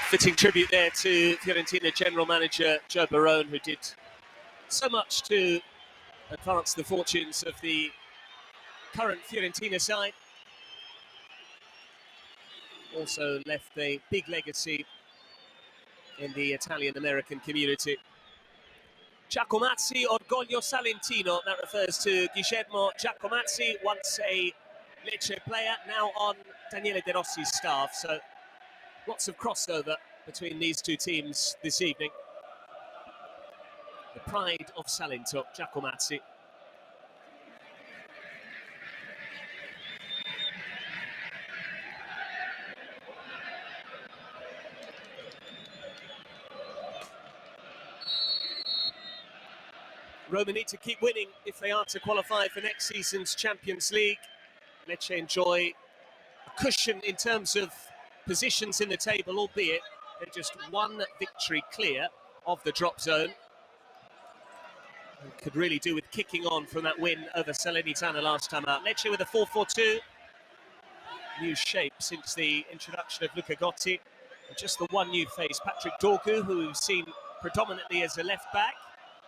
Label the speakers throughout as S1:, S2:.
S1: Fitting tribute there to Fiorentina General Manager Joe Barone, who did so much to advance the fortunes of the current Fiorentina side. Also left a big legacy in the Italian-American community. Giacomazzi, Orgoglio Salentino, that refers to Guillermo Giacomazzi, once a Lecce player, now on Daniele De Rossi's staff. So lots of crossover between these two teams this evening. The pride of Salento, Giacomazzi. Roma need to keep winning if they are to qualify for next season's Champions League. Lecce enjoy a cushion in terms of positions in the table, albeit they're just one victory clear of the drop zone. And could really do with kicking on from that win over Salernitana last time out. Lecce with a 4-4-2. New shape since the introduction of Luca Gotti. And just the one new face, Patrick Dorgu, who we've seen predominantly as a left back.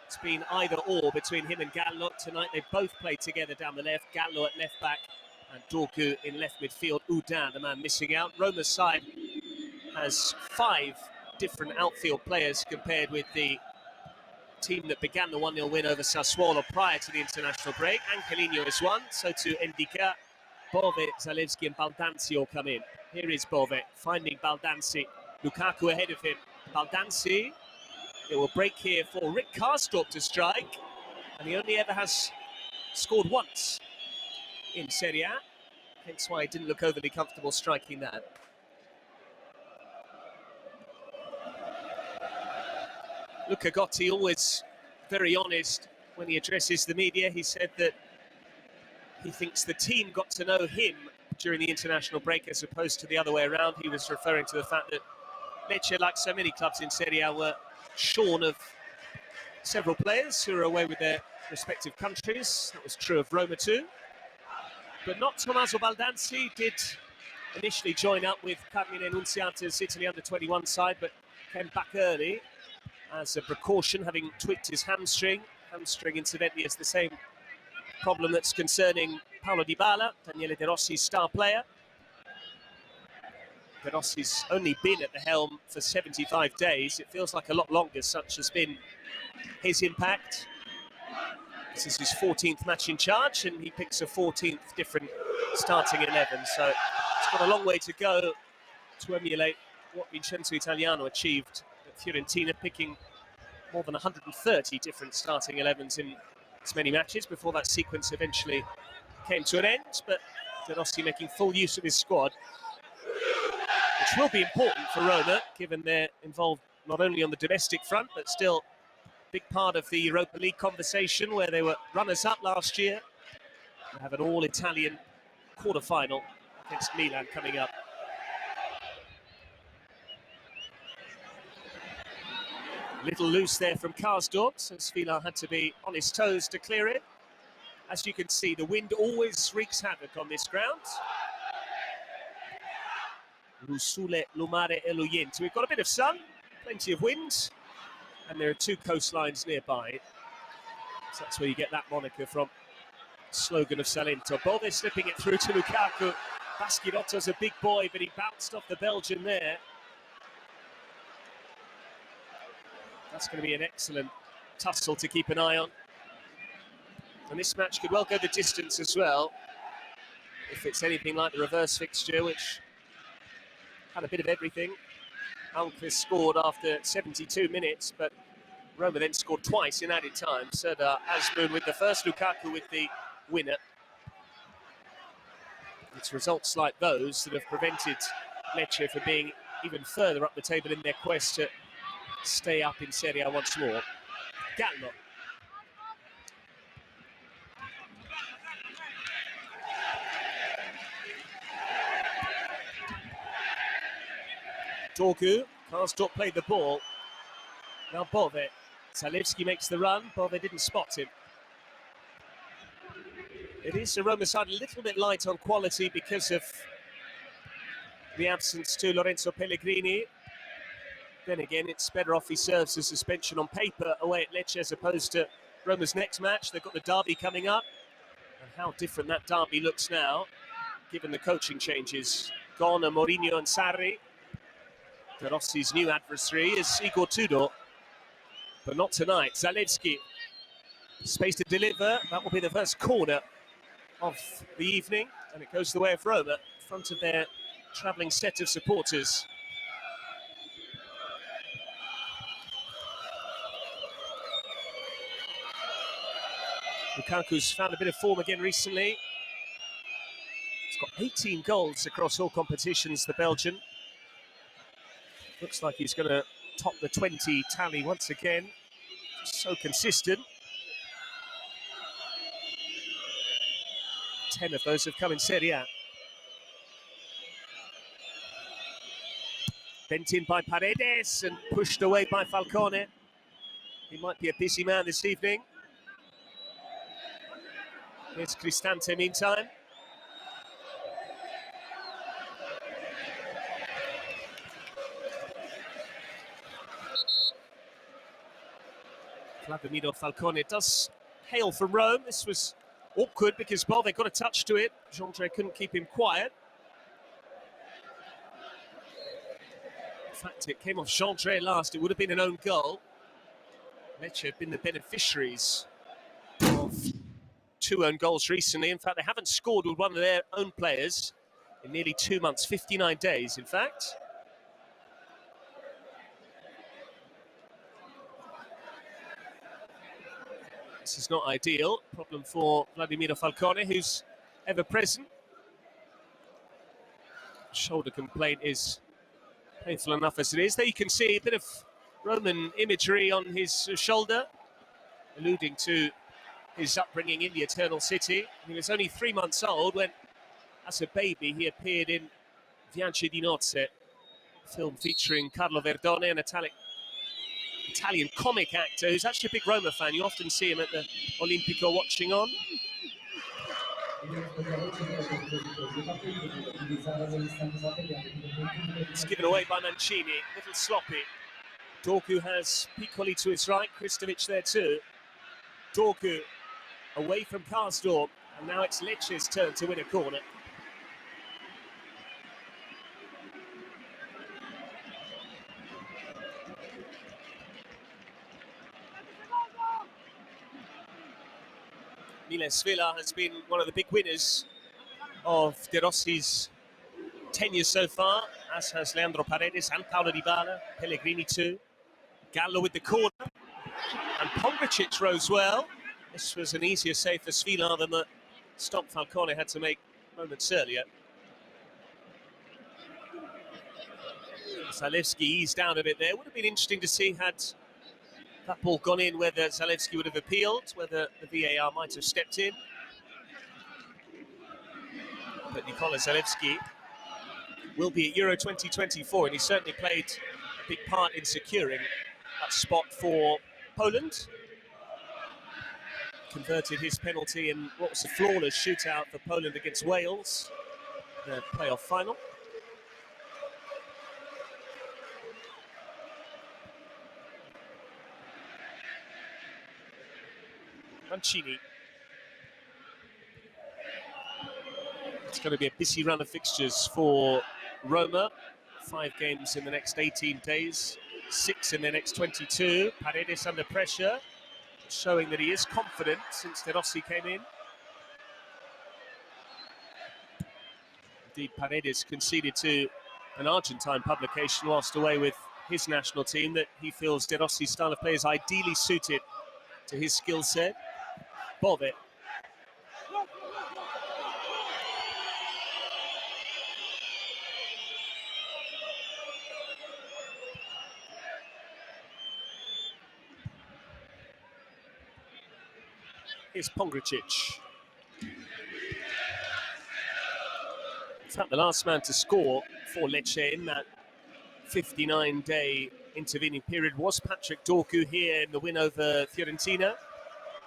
S1: It's been either or between him and Gallo. Tonight they both played together down the left. Gallo at left back and Dorgu in left midfield. Udin, the man missing out. Roma's side has 5 different outfield players compared with the team that began the 1-0 win over Sassuolo prior to the international break. Angelino is one, so too Endika, Bove, Zalewski and Baldanzi all come in. Here is Bove finding Baldanzi. Lukaku ahead of him. Baldanzi. It will break here for Rick Karsdorp to strike, and he only ever has scored once in Serie A, hence why he didn't look overly comfortable striking that. Luca Gotti, always very honest when he addresses the media. He said that he thinks the team got to know him during the international break as opposed to the other way around. He was referring to the fact that Lecce, like so many clubs in Serie A, were shorn of several players who are away with their respective countries. That was true of Roma too. But not Tommaso Baldanzi. Did initially join up with Carmine Nunziata's Italy under-21 side, but came back early as a precaution, having tweaked his hamstring. Hamstring, incidentally, is the same problem that's concerning Paulo Dybala, Daniele De Rossi's star player. De Rossi's only been at the helm for 75 days. It feels like a lot longer, such has been his impact. This is his 14th match in charge, and he picks a 14th different starting 11. So it's got a long way to go to emulate what Vincenzo Italiano achieved at Fiorentina, picking more than 130 different starting 11s in as many matches before that sequence eventually came to an end. But De Rossi making full use of his squad, which will be important for Roma, given they're involved not only on the domestic front, but still a big part of the Europa League conversation, where they were runners-up last year. They have an all-Italian quarter-final against Milan coming up. Little loose there from Karsdorp, so Svilar had to be on his toes to clear it. As you can see, the wind always wreaks havoc on this ground. Rusule, Lumare e Luyente. We've got a bit of sun, plenty of wind, and there are 2 coastlines nearby. So that's where you get that moniker from. Slogan of Salento. Bove slipping it through to Lukaku. Baschirotto's a big boy, but he bounced off the Belgian there. That's going to be an excellent tussle to keep an eye on. And this match could well go the distance as well, if it's anything like the reverse fixture, which had a bit of everything. Almqvist scored after 72 minutes, but Roma then scored twice in added time. Serdar Azmoun with the first, Lukaku with the winner. It's results like those that have prevented Lecce from being even further up the table in their quest to stay up in Serie A once more. Gallo. Dorgu, Karsdorp played the ball. Now Bove. Zalewski makes the run. Bove didn't spot him. It is a Roma side a little bit light on quality because of the absence to Lorenzo Pellegrini. Then again, it's better off he serves a suspension on paper away at Lecce as opposed to Roma's next match. They've got the derby coming up. And how different that derby looks now, given the coaching changes. Gone are Mourinho and Sarri. De Rossi's new adversary is Igor Tudor, but not tonight. Zalewski, space to deliver. That will be the first corner of the evening, and it goes the way of Roma in front of their travelling set of supporters. Lukaku's found a bit of form again recently. He's got 18 goals across all competitions, the Belgian. Looks like he's going to top the 20 tally once again. Just so consistent. 10 of those have come in Serie A. Bent in by Paredes and pushed away by Falcone. He might be a busy man this evening. Here's Cristante meantime. Vladimiro Falcone does hail from Rome. This was awkward because Bove got a touch to it. Gendré couldn't keep him quiet. In fact, it came off Gendré last. It would have been an own goal. Lecce have been the beneficiaries of 2 own goals recently. In fact, they haven't scored with one of their own players in nearly 2 months, 59 days, in fact. This is not ideal. Problem for Vladimiro Falcone, who's ever present. Shoulder complaint is painful enough as it is. There you can see a bit of Roman imagery on his shoulder, alluding to his upbringing in the Eternal City. He was only 3 months old when, as a baby, he appeared in Viaggi di Nozze, a film featuring Carlo Verdone, an Italian comic actor who's actually a big Roma fan. You often see him at the Olimpico watching on. It's given away by Mancini, a little sloppy. Dorgu has Piccoli to his right, Kristovic there too. Dorgu away from Karsdorp, and now it's Lecce's turn to win a corner. Miles Villa has been one of the big winners of De Rossi's tenure so far, as has Leandro Paredes and Paulo Dybala, Pellegrini too. Gallo with the corner, and Pongracic rose well. This was an easier save for Svila than the stop Falcone had to make moments earlier. Zalewski eased down a bit there. Would have been interesting to see had that ball gone in, whether Zalewski would have appealed, whether the VAR might have stepped in. But Nikola Zalewski will be at Euro 2024, and he certainly played a big part in securing that spot for Poland. Converted his penalty in what was a flawless shootout for Poland against Wales, the playoff final. Mancini. It's going to be a busy run of fixtures for Roma. 5 games in the next 18 days, 6 in the next 22. Paredes under pressure, showing that he is confident since De Rossi came in. Indeed, Paredes conceded to an Argentine publication whilst away with his national team that he feels De Rossi's style of play is ideally suited to his skill set. Bove. Here's Pongracic. In fact, the last man to score for Lecce in that 59-day intervening period was Patrick Dorgu here in the win over Fiorentina.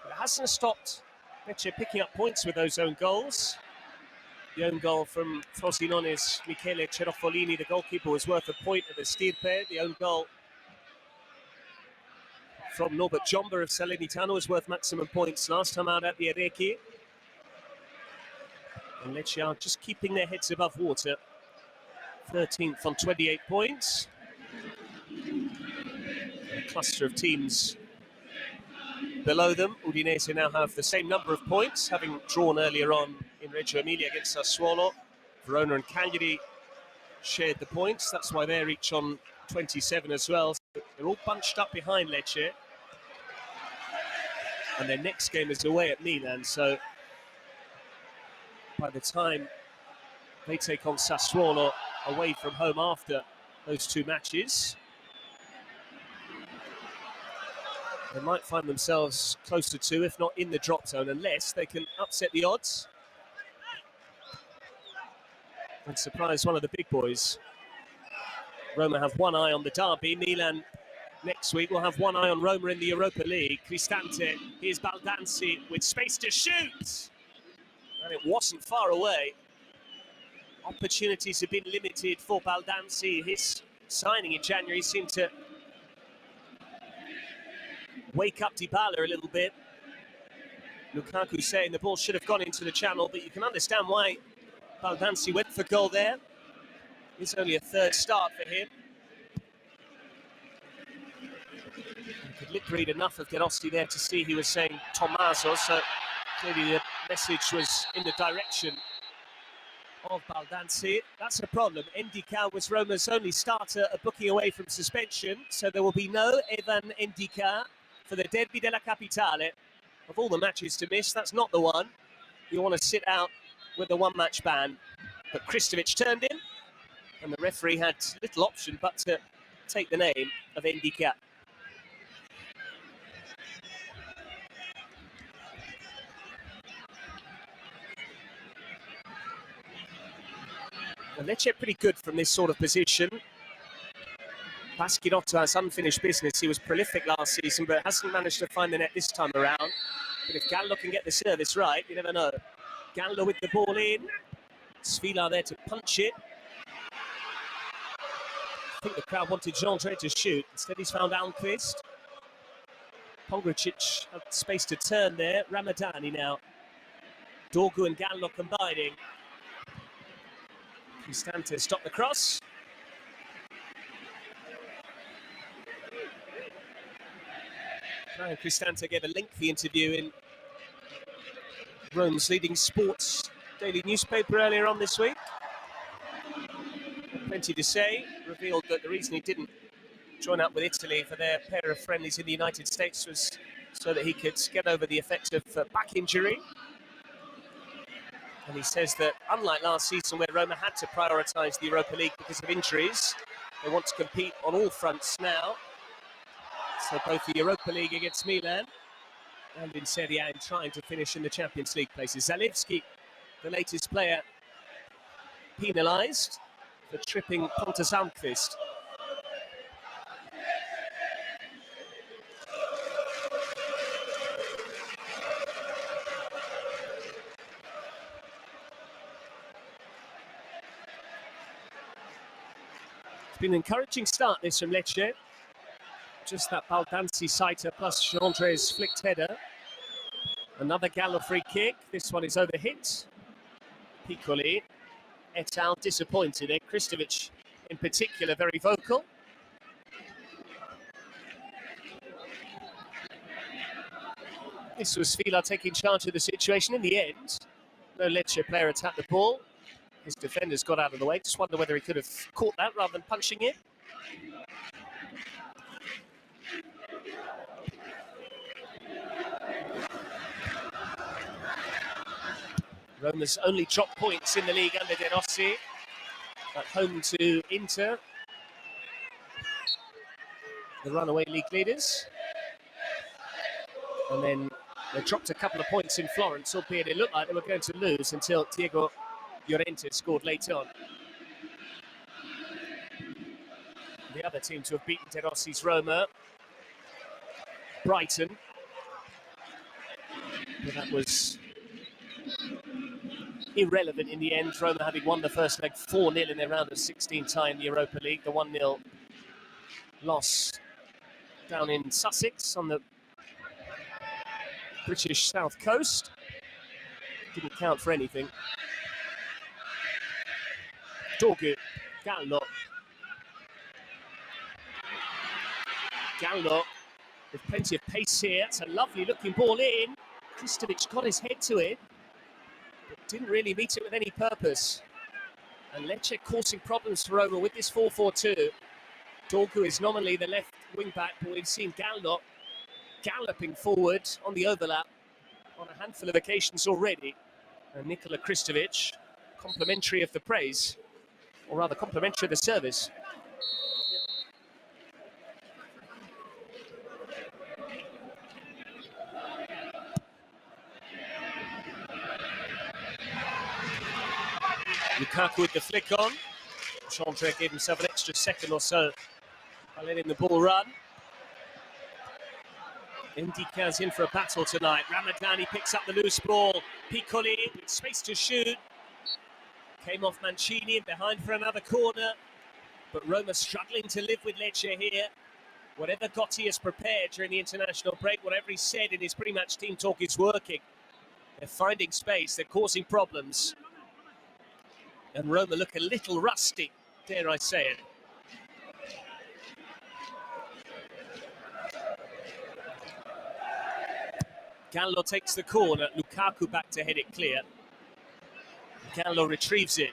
S1: It hasn't stopped Lecce picking up points with those own goals. The own goal from Frosinone's Michele Cerofolini, the goalkeeper, was worth a point at the Stirpe. The own goal from Norbert Jomba of Salernitano was worth maximum points last time out at the Arechi. And Lecce are just keeping their heads above water. 13th on 28 points. A cluster of teams below them. Udinese now have the same number of points, having drawn earlier on in Reggio Emilia against Sassuolo. Verona and Cagliari shared the points. That's why they're each on 27 as well. So they're all bunched up behind Lecce. And their next game is away at Milan. So by the time they take on Sassuolo away from home after those two matches, they might find themselves closer to, if not in the drop zone, unless they can upset the odds and surprise one of the big boys. Roma have one eye on the derby. Milan next week will have one eye on Roma in the Europa League. Cristante, here's Baldanzi with space to shoot. And it wasn't far away. Opportunities have been limited for Baldanzi. His signing in January seemed to wake up Dybala a little bit. Lukaku saying the ball should have gone into the channel, but you can understand why Baldanzi went for goal there. It's only a third start for him. You could lip read enough of De Rossi there to see he was saying Tommaso, so clearly the message was in the direction of Baldanzi. That's a problem. Ndika was Roma's only starter, a booking away from suspension, so there will be no Evan Ndika for the Derby della Capitale. Of all the matches to miss, that's not the one you want to sit out with a one-match ban. But Kristovic turned in, and the referee had little option but to take the name of Ndika. And Lecce pretty good from this sort of position. Paschirotto has unfinished business. He was prolific last season, but hasn't managed to find the net this time around. But if Gallo can get the service right, you never know. Gallo with the ball in. Svilar there to punch it. I think the crowd wanted Jean-André to shoot. Instead, he's found Almqvist. Pongracic had space to turn there. Ramadani now. Dorgu and Gallo combining. Cristante stopped the cross. Brian Cristante gave a lengthy interview in Rome's leading sports daily newspaper earlier on this week. Plenty to say. Revealed that the reason he didn't join up with Italy for their pair of friendlies in the United States was so that he could get over the effects of back injury. And he says that unlike last season where Roma had to prioritise the Europa League because of injuries, they want to compete on all fronts now. So both the Europa League against Milan and in Serie A and trying to finish in the Champions League places. Zalewski, the latest player, penalised for tripping Pontus Almqvist. It's been an encouraging start this from Lecce. Just that Baldanzi sighter plus Jean-André's flicked header. Another Gallo free kick. This one is overhit. Piccoli et al. Disappointed. Kristovic in particular very vocal. This was Svilar taking charge of the situation in the end. No Lecce player attacked the ball. His defenders got out of the way. Just wonder whether he could have caught that rather than punching it. Roma's only dropped points in the league under De Rossi. At home to Inter, the runaway league leaders. And then they dropped a couple of points in Florence, albeit it looked like they were going to lose until Diego Llorente scored late on. The other team to have beaten De Rossi's Roma, Brighton. But that was irrelevant in the end. Roma having won the first leg 4-0 in their round of 16 tie in the Europa League. The 1-0 loss down in Sussex on the British South Coast. Didn't count for anything. Dorgu, Gallo. Gallo with plenty of pace here. It's a lovely looking ball in. Kristovic got his head to it, but didn't really meet it with any purpose. And Lecce causing problems to Roma with this 4-4-2. Dorgu is nominally the left wing back, but we've seen Gallo galloping forward on the overlap on a handful of occasions already. And Nikola Kristovic, complimentary of the praise, or rather complimentary of the service. Lukaku with the flick on. Chandre gave himself an extra second or so by letting the ball run. Ndika's in for a battle tonight. Ramadani picks up the loose ball. Piccoli with space to shoot. Came off Mancini and behind for another corner. But Roma struggling to live with Lecce here. Whatever Gotti has prepared during the international break, whatever he said in his pre-match team talk is working. They're finding space, they're causing problems. And Roma look a little rusty, dare I say it. Gallo takes the corner, Lukaku back to head it clear. Gallo retrieves it.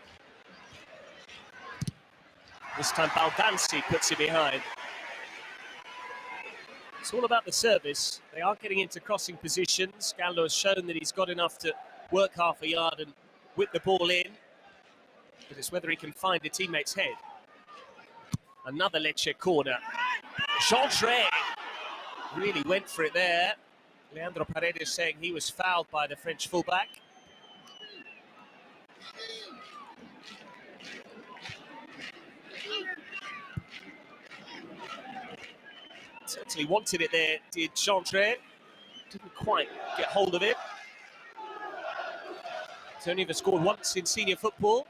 S1: This time Baldanzi puts it behind. It's all about the service. They are getting into crossing positions. Gallo has shown that he's got enough to work half a yard and whip the ball in. But it's whether he can find a teammate's head. Another Lecce corner. Chandre really went for it there. Leandro Paredes saying he was fouled by the French fullback. Certainly wanted it there, did Chandre. Didn't quite get hold of it. He's only ever scored once in senior football,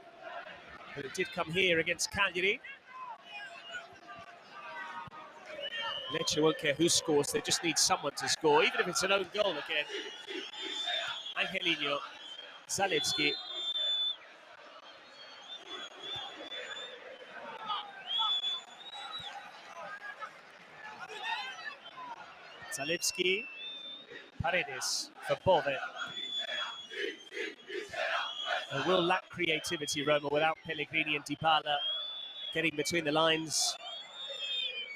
S1: but it did come here against Cagliari. Lecce won't care who scores, they just need someone to score, even if it's an own goal again. Angelino, Zalewski. Zalewski, Paredes for Bove. They will lack creativity, Roma, without Pellegrini and Dybala getting between the lines,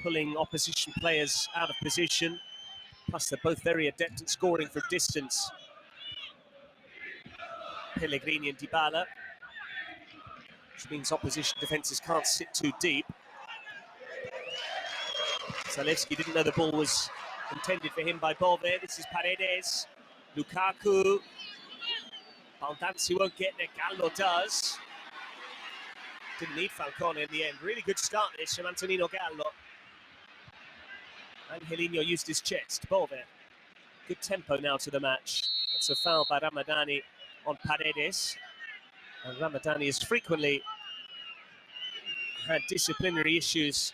S1: pulling opposition players out of position. Plus, they're both very adept at scoring from distance. Pellegrini and Dybala, which means opposition defences can't sit too deep. Zalewski didn't know the ball was intended for him by Bove. This is Paredes, Lukaku. Baldanzi won't get there, Gallo does. Didn't need Falcone in the end. Really good start this from Antonino Gallo. Angelino used his chest, Bove. Good tempo now to the match. That's a foul by Ramadani on Paredes. And Ramadani has frequently had disciplinary issues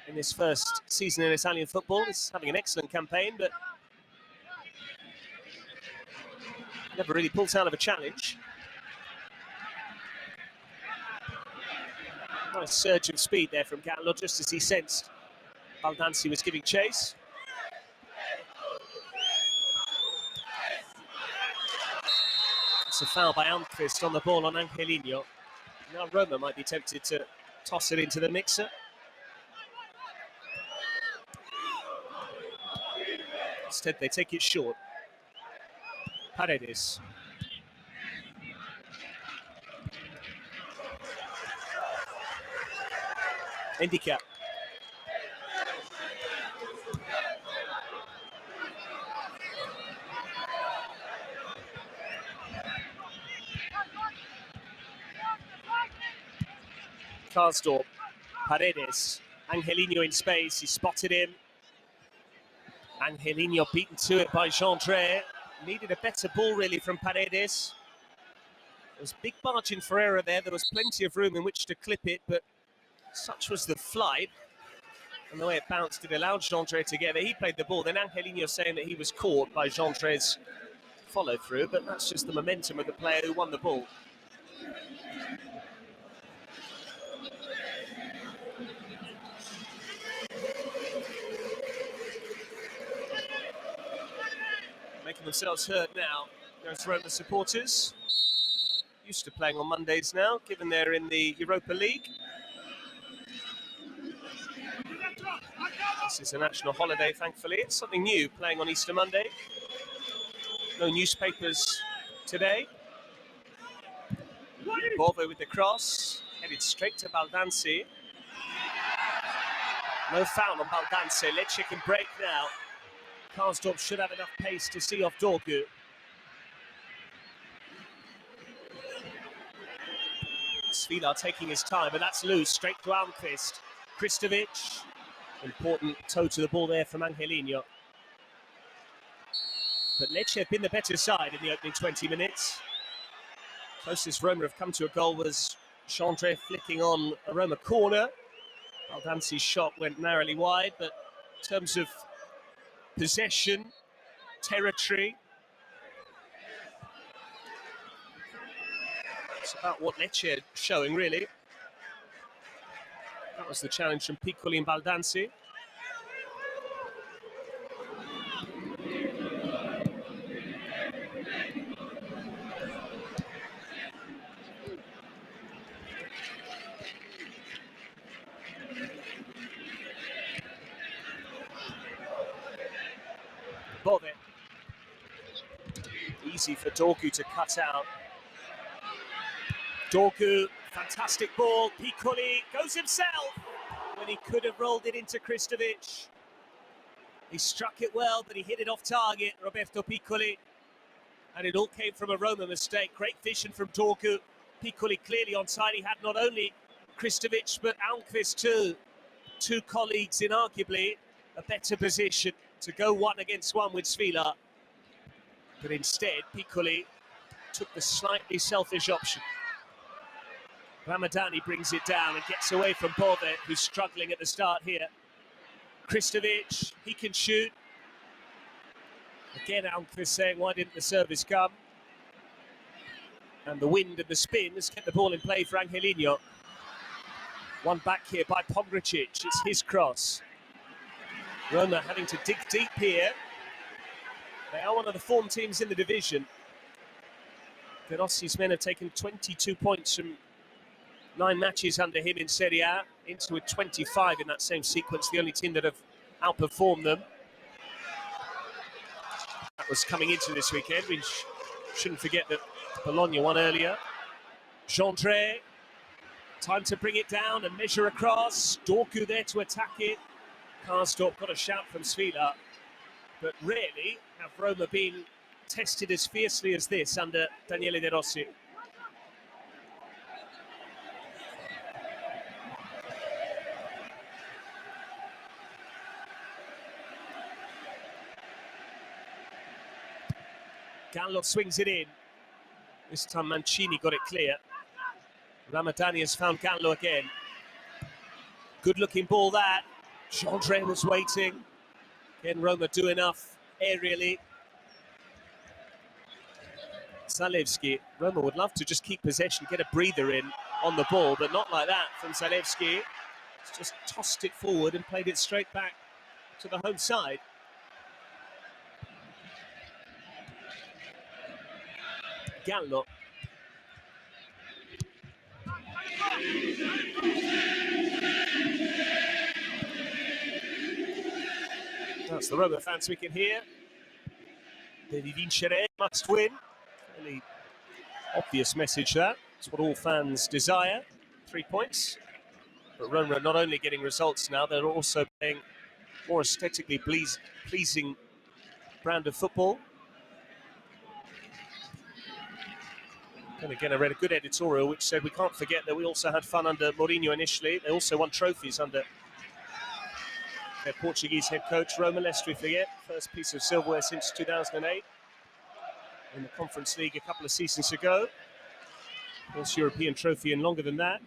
S1: in this first season in Italian football. He's having an excellent campaign, but never really pulls out of a challenge. Nice surge of speed there from Gallo, just as he sensed Baldanzi was giving chase. It's a foul by Almqvist on the ball on Angelino. Now Roma might be tempted to toss it into the mixer. Instead, they take it short. Paredes. Ndika. Karsdorp. Paredes. Angelino in space. He spotted him. Angelino beaten to it by Chandre. Needed a better ball, really, from Paredes. There was big margin for error there. There was plenty of room in which to clip it, but such was the flight And the way it bounced, it allowed Gendré to get there. He played the ball. Then Angelino saying that he was caught by Gendré's follow through, but that's just the momentum of the player who won the ball. Making themselves heard now, those Roma supporters. Used to playing on Mondays now, given they're in the Europa League. This is a national holiday, thankfully. It's something new, playing on Easter Monday. No newspapers today. Bove with the cross, headed straight to Baldanzi. No foul on Baldanzi. Lecce can break now. Karsdorp should have enough pace to see off Dorgu. Svilar taking his time, but that's loose, straight to Almqvist. Kristovic, important toe to the ball there from Angelino. But Lecce have been the better side in the opening 20 minutes. Closest Roma have come to a goal was Gendré flicking on a Roma corner. Baldanzi's shot went narrowly wide, but in terms of possession, territory, it's about what Lecce are showing, really. That was the challenge from Piccoli and Baldanzi. Bove. Easy for Dorgu to cut out. Dorgu, fantastic ball. Piccoli goes himself when he could have rolled it into Kristovic. He struck it well, but he hit it off target, Roberto Piccoli. And it all came from a Roma mistake. Great vision from Dorgu. Piccoli clearly onside. He had not only Kristovic, but Almqvist too. Two colleagues in arguably a better position to go 1-against-1 with Svilar. But instead, Piccoli took the slightly selfish option. Ramadani brings it down and gets away from Bove, who's struggling at the start here. Kristovic, he can shoot. Again, Almqvist saying, why didn't the service come? And the wind and the spin has kept the ball in play for Angelino. One back here by Pomgricic. It's his cross. Roma having to dig deep here. They are one of the form teams in the division. De Rossi's men have taken 22 points from 9 matches under him in Serie A, into with 25 in that same sequence, the only team that have outperformed them. That was coming into this weekend. We shouldn't forget that Bologna won earlier. Gendré, time to bring it down and measure across. Dorgu there to attack it. Karsdorp got a shout from Svilar. But rarely have Roma been tested as fiercely as this under Daniele De Rossi. Gallo swings it in. This time Mancini got it clear. Ramadani has found Gallo again. Good looking ball that. Gendré was waiting. Can Roma do enough aerially? Zalewski. Roma would love to just keep possession, get a breather in on the ball, but not like that from Zalewski. He's just tossed it forward and played it straight back to the home side. Gallo. That's the Roma fans we can hear. Devi vincere, must win. Fairly obvious message that. It's what all fans desire. 3 points. But Roma are not only getting results now, they're also playing more aesthetically pleasing brand of football. And again, I read a good editorial which said we can't forget that we also had fun under Mourinho initially. They also won trophies under their Portuguese head coach, Roma, lest we forget. First piece of silverware since 2008 in the Conference League a couple of seasons ago. First European trophy and longer than that.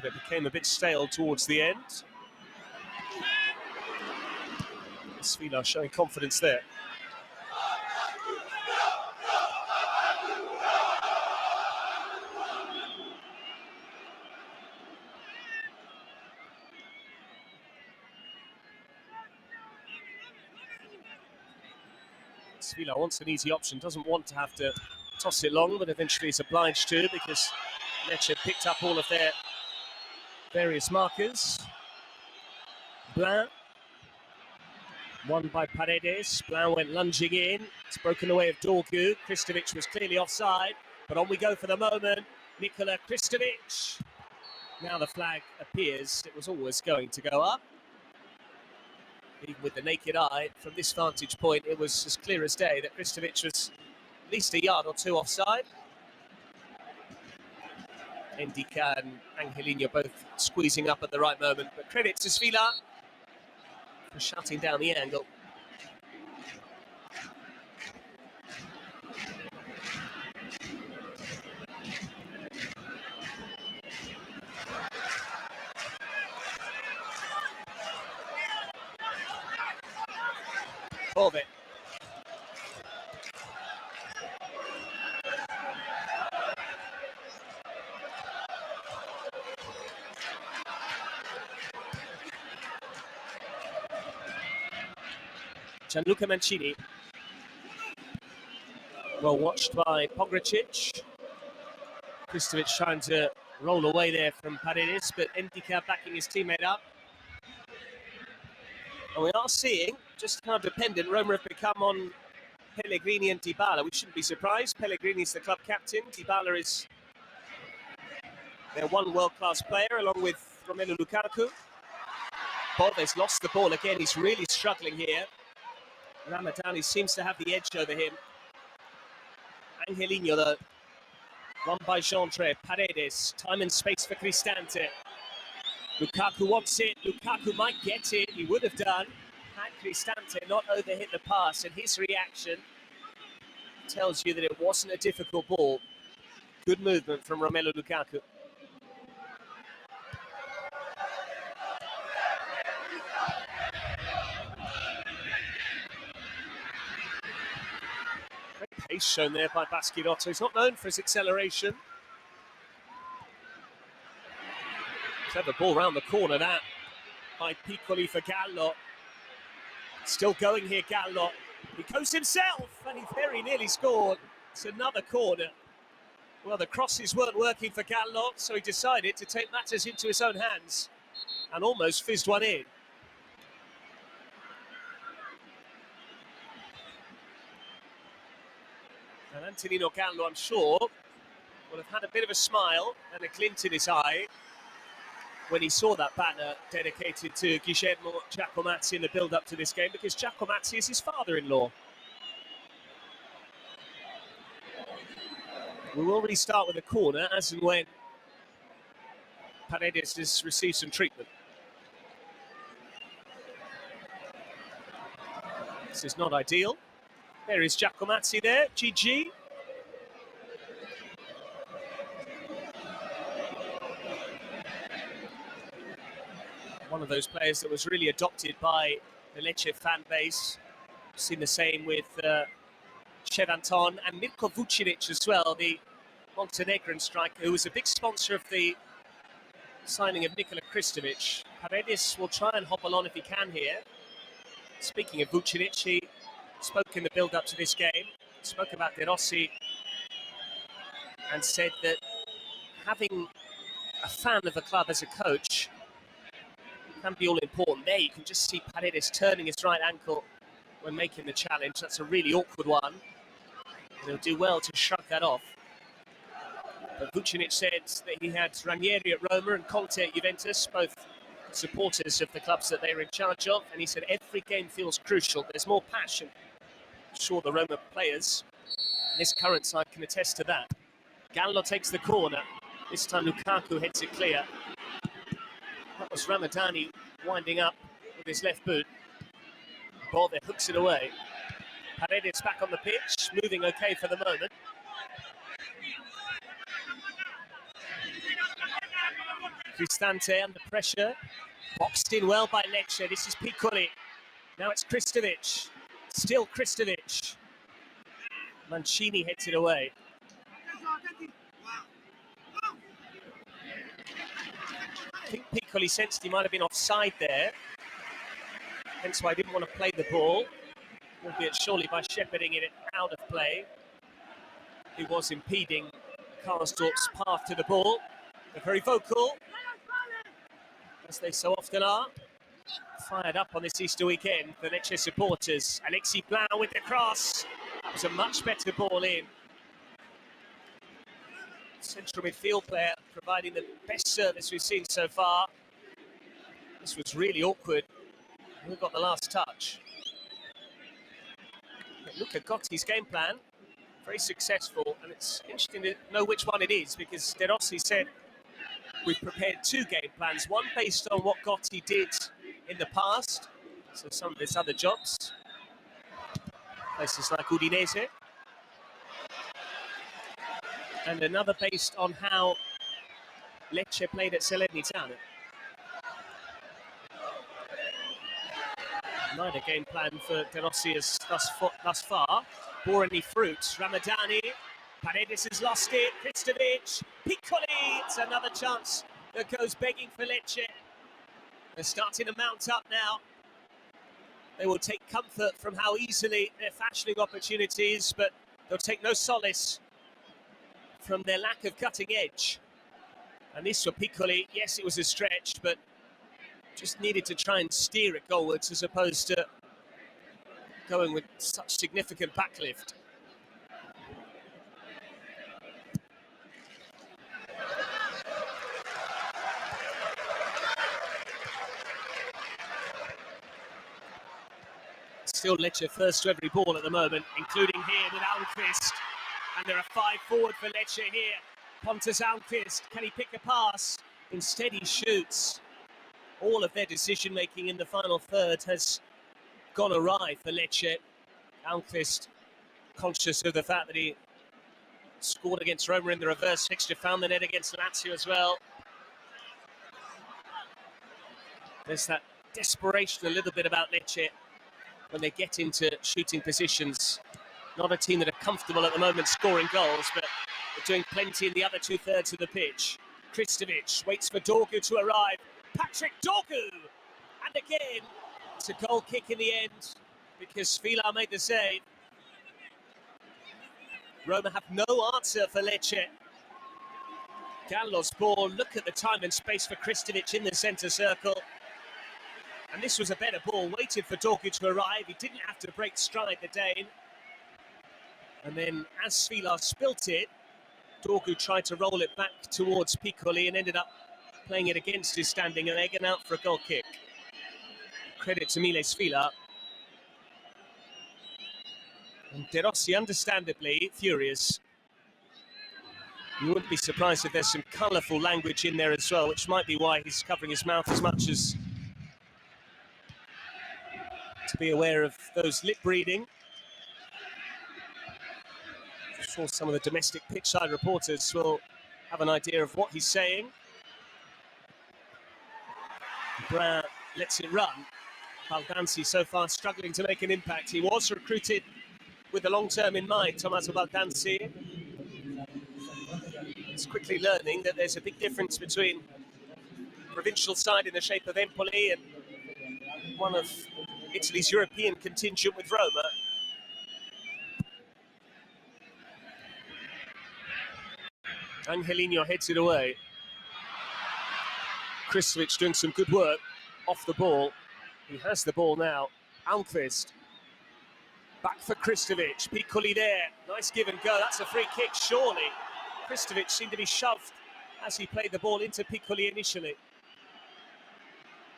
S1: but it became a bit stale towards the end. Svila showing confidence there. Svila wants an easy option, doesn't want to have to toss it long, but eventually is obliged to because Lecce picked up all of their various markers. Blanc, won by Paredes. Blanc went lunging in. It's broken away of Dorgu. Kristovic was clearly offside, but on we go for the moment. Nikola Kristovic. Now the flag appears. It was always going to go up. Even with the naked eye, from this vantage point, it was as clear as day that Kristovic was at least a yard or two offside. Endika and Angelino both squeezing up at the right moment, but credit to Svila for shutting down the angle. Bove. Gianluca Mancini. Well watched by Pogricic. Kristovic trying to roll away there from Paredes, but Endika backing his teammate up. And we are seeing just how dependent Roma have become on Pellegrini and Dybala. We shouldn't be surprised. Pellegrini's the club captain. Dybala is their one world-class player, along with Romelu Lukaku. Bove's lost the ball again. He's really struggling here. Ramadani seems to have the edge over him. Angelino, though, won by Jean-Tre. Paredes, time and space for Cristante. Lukaku wants it. Lukaku might get it. He would have done had Cristante not overhit the pass, and his reaction tells you that it wasn't a difficult ball. Good movement from Romelu Lukaku. Great pace shown there by Baschirotto. He's not known for his acceleration. Clever ball round the corner, that by Piccoli for Gallo. Still going here, Gallo. He goes himself, and he very nearly scored. It's another corner. Well, the crosses weren't working for Gallo, so he decided to take matters into his own hands and almost fizzed one in. And Antonino Gallo, I'm sure, would have had a bit of a smile and a glint in his eye when he saw that banner dedicated to Guillermo Giacomazzi in the build-up to this game, because Giacomazzi is his father-in-law. We will restart with a corner as and when Paredes has received some treatment. This is not ideal. There is Giacomazzi there, GG. One of those players that was really adopted by the Lecce fan base. Seen the same with Chevanton and Mirko Vucinic as well, the Montenegrin striker, who was a big sponsor of the signing of Nikola Kristovic. Paredes will try and hobble on if he can here. Speaking of Vucinic, he spoke in the build-up to this game, spoke about De Rossi, and said that having a fan of a club as a coach can be all important. There you can just see Paredes turning his right ankle when making the challenge. That's a really awkward one, and he'll do well to shrug that off. But Vucinic said that he had Ranieri at Roma and Conte at Juventus, both supporters of the clubs that they were in charge of, and he said every game feels crucial. There's more passion. I'm sure the Roma players, this current side, can attest to that. Gallo takes the corner. This time Lukaku heads it clear. That was Ramadani winding up with his left boot. Ball there hooks it away. Paredes back on the pitch, moving okay for the moment. Cristante under pressure. Boxed in well by Lecce. This is Piccoli. Now it's Kristovic. Still Kristovic. Mancini heads it away. I think Piccoli sensed he might have been offside there. Hence why I didn't want to play the ball. Albeit surely by shepherding it out of play, he was impeding Karsdorp's path to the ball. They're very vocal, as they so often are. Fired up on this Easter weekend, the Lecce supporters. Alexis Blanc with the cross. That was a much better ball in. Central midfield player providing the best service we've seen so far. This was really awkward. Who got the last touch? Look at Gotti's game plan. Very successful, and it's interesting to know which one it is, because De Rossi said we've prepared two game plans, one based on what Gotti did in the past, so some of his other jobs, places like Udinese, and another based on how Lecce played at Salernitana. Neither game plan for De Rossi has thus far bore any fruits. Ramadani, Paredes has lost it, Kristovic, Piccoli, it's another chance that goes begging for Lecce. They're starting to mount up now. They will take comfort from how easily they're fashioning opportunities, but they'll take no solace from their lack of cutting edge. And this for Piccoli, yes, it was a stretch, but just needed to try and steer it goalwards as opposed to going with such significant backlift. Still Lecce first to every ball at the moment, including here with Almqvist. And there are five forward for Lecce here. Pontus Almqvist, can he pick a pass? Instead he shoots. All of their decision-making in the final third has gone awry for Lecce. Almqvist, conscious of the fact that he scored against Roma in the reverse fixture, found the net against Lazio as well. There's that desperation a little bit about Lecce when they get into shooting positions. Not a team that are comfortable at the moment scoring goals, but they're doing plenty in the other two-thirds of the pitch. Kristovic waits for Dorgu to arrive. Patrick Dorgu! And again, it's a goal kick in the end because Vila made the save. Roma have no answer for Lecce. Gallo's ball, look at the time and space for Kristovic in the centre circle. And this was a better ball, waited for Dorgu to arrive. He didn't have to break stride, the Dane. And then as Vila spilt it, Dorgu tried to roll it back towards Piccoli and ended up playing it against his standing leg and out for a goal kick. Credit to Miles Vila. And De Rossi, understandably, furious. You wouldn't be surprised if there's some colourful language in there as well, which might be why he's covering his mouth as much as to be aware of those lip reading. I'm sure some of the domestic pitchside reporters will have an idea of what he's saying. Brown lets it run. Baldanzi so far struggling to make an impact. He was recruited with the long term in mind, Tommaso Baldanzi. He's quickly learning that there's a big difference between a provincial side in the shape of Empoli and one of Italy's European contingent with Roma. Angelino heads it away. Kristovic doing some good work off the ball. He has the ball now. Almqvist. Back for Kristovic. Piccoli there. Nice give and go. That's a free kick, surely. Kristovic seemed to be shoved as he played the ball into Piccoli initially.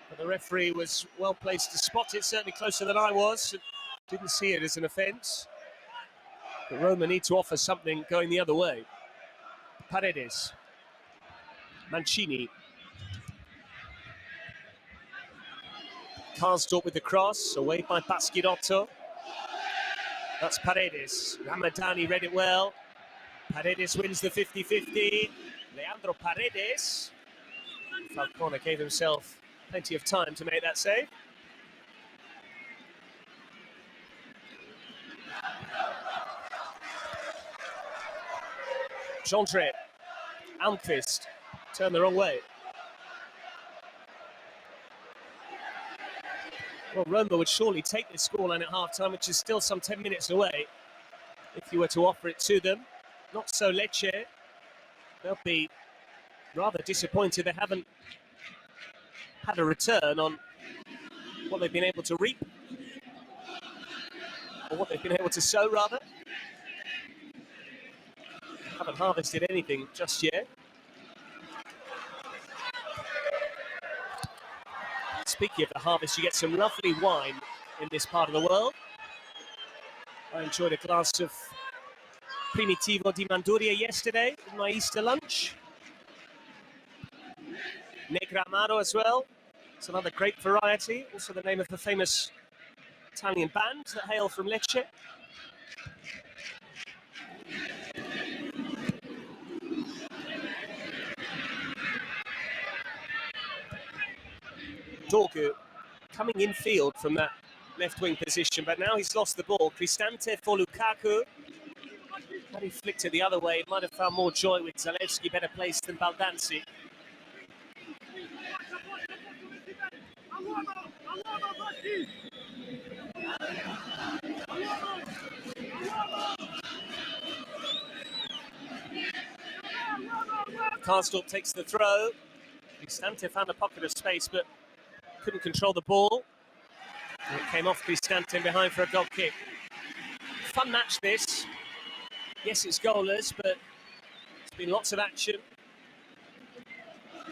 S1: But the referee was well placed to spot it, certainly closer than I was. Didn't see it as an offence. But Roma need to offer something going the other way. Paredes. Mancini. Karsdorp with the cross, away by Baschirotto. That's Paredes. Ramadani read it well. Paredes wins the 50-50. Leandro Paredes. Falcone gave himself plenty of time to make that save. Jondre, Almqvist, turned the wrong way. Well, Roma would surely take this scoreline at half-time, which is still some 10 minutes away, if you were to offer it to them. Not so Lecce. They'll be rather disappointed they haven't had a return on what they've been able to reap, or what they've been able to sow, rather. Haven't harvested anything just yet. Speaking of the harvest, you get some lovely wine in this part of the world. I enjoyed a glass of Primitivo di Manduria yesterday with my Easter lunch. Negra Amaro as well. It's another great variety. Also the name of the famous Italian band that hail from Lecce. Dorgu coming in field from that left wing position, but now he's lost the ball. Cristante for Lukaku. Had he flicked it the other way, might have found more joy with Zalewski, better placed than Baldanzi. Karsdorp takes the throw. Cristante found a pocket of space, but couldn't control the ball. And it came off Cristante behind for a goal kick. Fun match this. Yes, it's goalless, but it's been lots of action.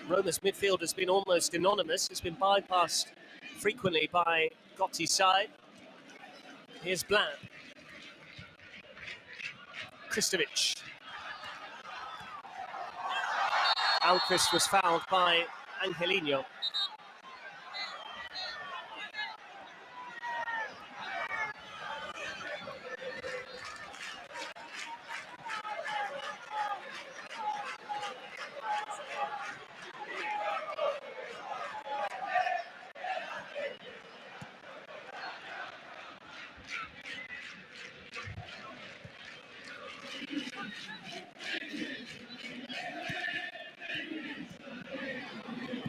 S1: Roma's midfield has been almost anonymous. It's been bypassed frequently by Gotti's side. Here's Bland. Kristovic. Almqvist was fouled by Angelino.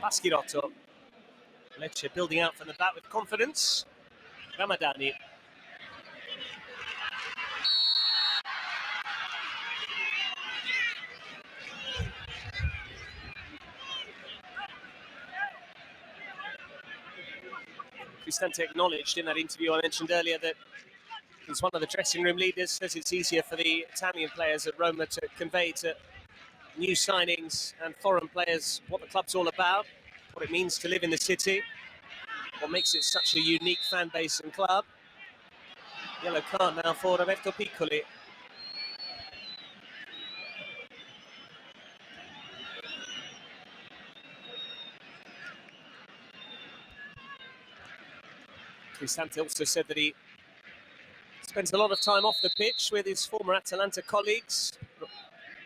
S1: Paschirotto. Lecce building out from the back with confidence. Ramadani. Cristante acknowledged in that interview I mentioned earlier that he's one of the dressing room leaders, says it's easier for the Italian players at Roma to convey to new signings and foreign players what the club's all about, what it means to live in the city, what makes it such a unique fan base and club. Yellow card now for Roberto Piccoli. Cristante also said that he spends a lot of time off the pitch with his former Atalanta colleagues,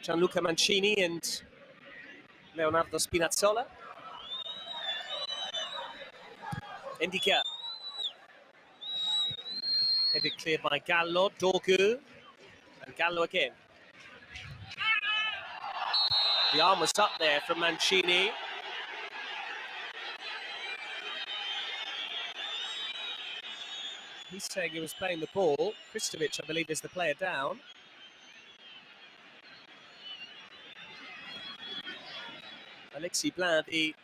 S1: Gianluca Mancini and Leonardo Spinazzola. Indica. Headed clear by Gallo, Dorgu, and Gallo again. The arm was up there from Mancini. He's saying he was playing the ball. Kristovic, I believe, is the player down. Alexis Bland, the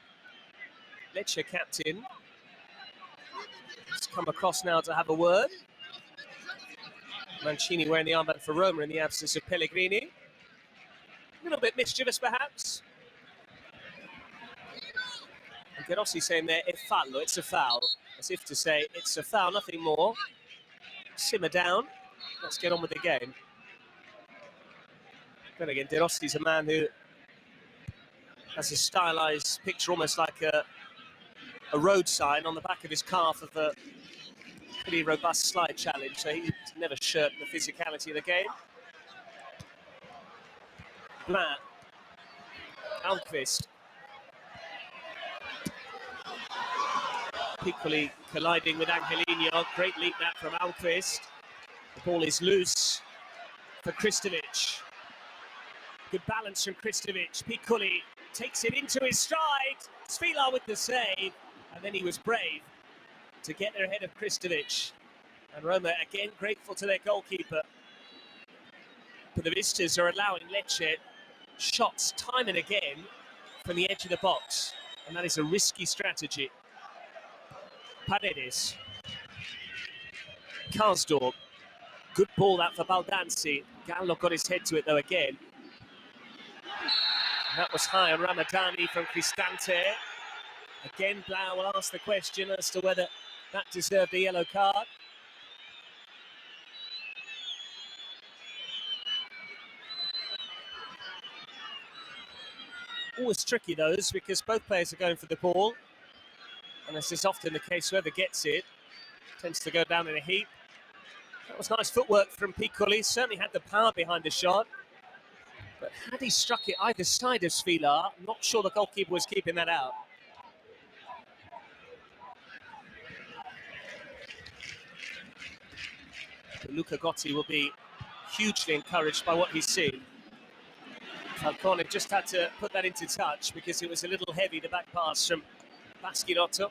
S1: Lecce captain, has come across now to have a word. Mancini wearing the armband for Roma in the absence of Pellegrini. A little bit mischievous, perhaps. And Gerossi saying there, "È fallo, it's a foul." As if to say, it's a foul, nothing more. Simmer down. Let's get on with the game. Then again, De Rossi's a man who has a stylized picture, almost like a road sign on the back of his car for the pretty robust slide challenge, so he's never shirked the physicality of the game. Bland. Almqvist. Piccoli colliding with Angelino. Great leap that from Almqvist. The ball is loose for Kristovic. Good balance from Kristovic. Piccoli takes it into his stride. Svilar with the save. And then he was brave to get there ahead of Kristovic. And Roma again grateful to their goalkeeper. But the visitors are allowing Lecce shots time and again from the edge of the box. And that is a risky strategy. Paredes. Karsdorp. Good ball that for Baldanzi. Gallo got his head to it though again. And that was high on Ramadani from Cristante. Again, Blau will ask the question as to whether that deserved a yellow card. Always tricky those because both players are going for the ball. And as is often the case, whoever gets it tends to go down in a heap. That was nice footwork from Piccoli. Certainly had the power behind the shot. But had he struck it either side of Svilar, I'm not sure the goalkeeper was keeping that out. But Luca Gotti will be hugely encouraged by what he's seen. Falcone just had to put that into touch because it was a little heavy, the back pass from Baschirotto.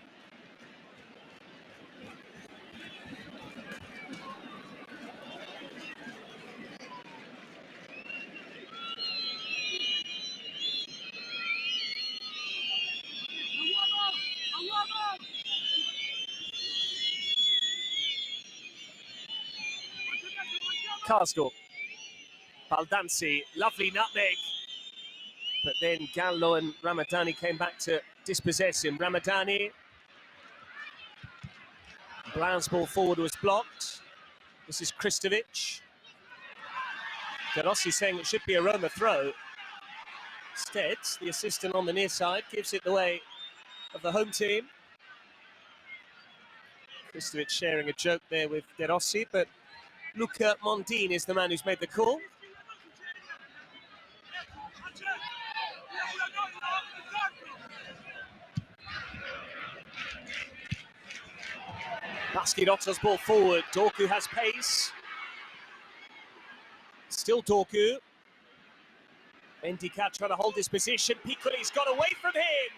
S1: Karsdorp. Baldanzi, lovely nutmeg. But then Gallo and Ramadani came back to dispossess him. Ramadani. Blau's ball forward was blocked. This is Kristovic. De Rossi saying it should be a Roma throw. Instead, the assistant on the near side gives it the way of the home team. Kristovic sharing a joke there with De Rossi, but Luca Mondin is the man who's made the call. Baschirotto's ball forward. Dorku has pace. Still Dorku. Endika trying to hold his position. Piccoli's got away from him,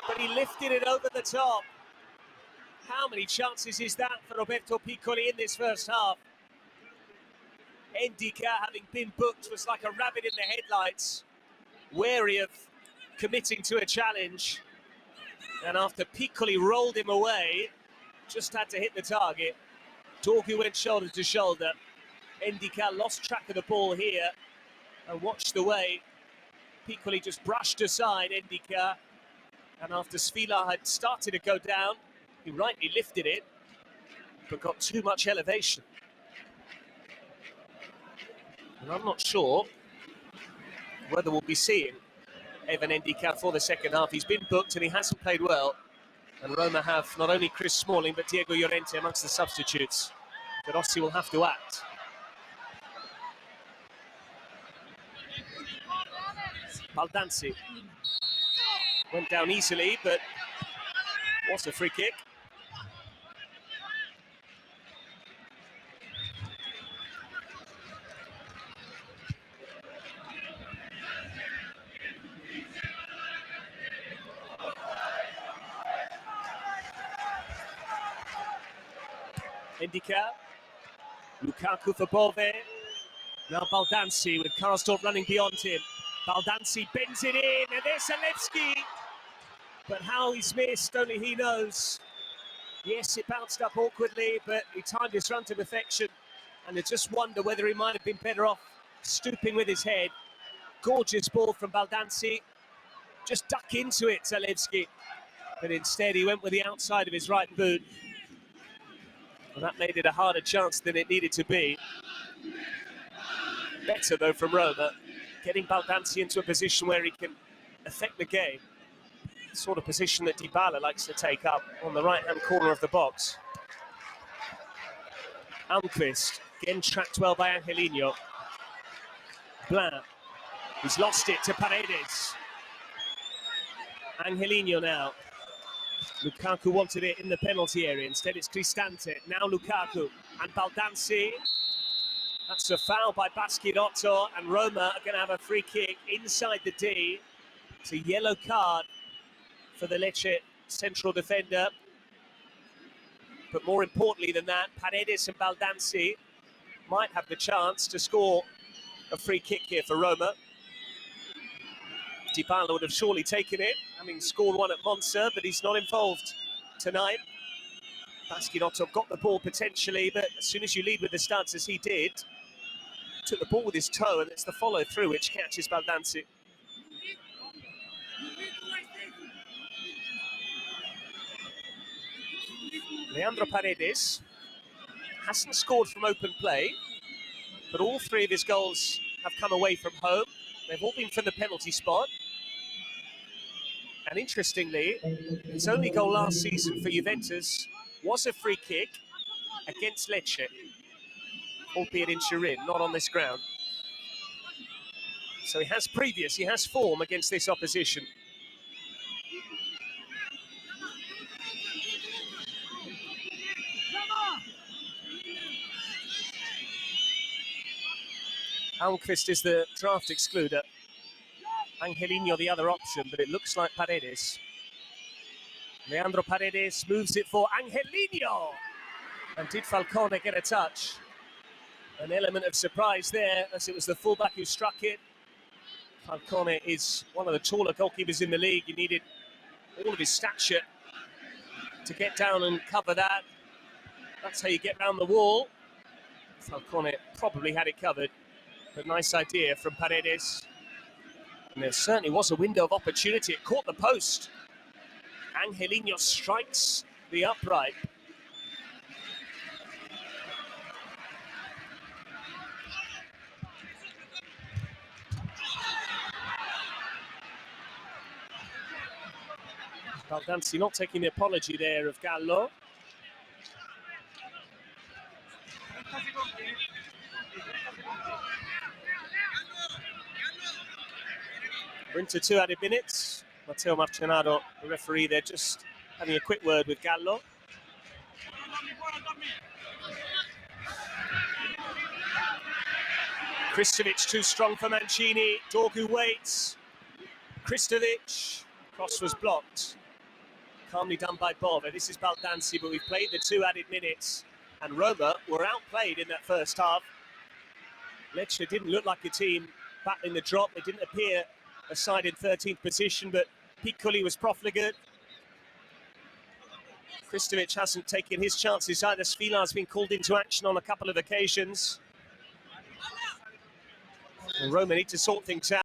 S1: but he lifted it over the top. How many chances is that for Roberto Piccoli in this first half? Endika, having been booked, was like a rabbit in the headlights, wary of committing to a challenge. And after Piccoli rolled him away, just had to hit the target. Dorgu went shoulder to shoulder. Endika lost track of the ball here and watched the way Piccoli just brushed aside Endika. And after Svilar had started to go down, he rightly lifted it, but got too much elevation. And I'm not sure whether we'll be seeing Evan Endika for the second half. He's been booked and he hasn't played well. And Roma have not only Chris Smalling, but Diego Llorente amongst the substitutes. De Rossi will have to act. Baldanzi went down easily, but was a free kick. Endika, Lukaku for Bove. Now Baldanzi with Karsdorp running beyond him. Baldanzi bends it in, and there's Zalewski. But how he's missed, only he knows. Yes, it bounced up awkwardly, but he timed his run to perfection. And I just wonder whether he might have been better off stooping with his head. Gorgeous ball from Baldanzi. Just duck into it, Zalewski. But instead, he went with the outside of his right boot. And that made it a harder chance than it needed to be. Better, though, from Roma. Getting Baldanzi into a position where he can affect the game. The sort of position that Dybala likes to take up on the right-hand corner of the box. Almqvist, again tracked well by Angelino. Blanc, he's lost it to Paredes. Angelino now. Lukaku wanted it in the penalty area. Instead, it's Cristante. Now Lukaku and Baldanzi. That's a foul by Baschirotto, and Roma are going to have a free kick inside the D. It's a yellow card for the Lecce central defender. But more importantly than that, Paredes and Baldanzi might have the chance to score a free kick here for Roma. Dybala would have surely taken it, having scored one at Monza, but he's not involved tonight. Baschirotto got the ball potentially, but as soon as you lead with the stance as he did, took the ball with his toe, and it's the follow-through which catches Baldanzi. Leandro Paredes hasn't scored from open play, but all three of his goals have come away from home. They've all been from the penalty spot. And interestingly, his only goal last season for Juventus was a free kick against Lecce, albeit in Turin, not on this ground. So he has form against this opposition. Almqvist is the draft excluder. Angelino the other option, but it looks like Paredes. Leandro Paredes moves it for Angelino. And did Falcone get a touch? An element of surprise there, as it was the fullback who struck it. Falcone is one of the taller goalkeepers in the league. He needed all of his stature to get down and cover that. That's how you get round the wall. Falcone probably had it covered, but nice idea from Paredes. And there certainly was a window of opportunity. It caught the post. Angelino strikes the upright. Baldanzi not taking the apology there of Gallo. We're into 2 added minutes. Matteo Marcenado, the referee there, just having a quick word with Gallo. Kristovic too strong for Mancini. Dorgu waits. Kristovic. Cross was blocked. Calmly done by Bova. This is Baldanzi, but we've played the 2 added minutes, and Roma were outplayed in that first half. Lecce didn't look like a team battling the drop. They didn't appear a side in 13th position, but Piccoli was profligate. Kristovic hasn't taken his chances either. Svilar's been called into action on a couple of occasions. And Roma need to sort things out.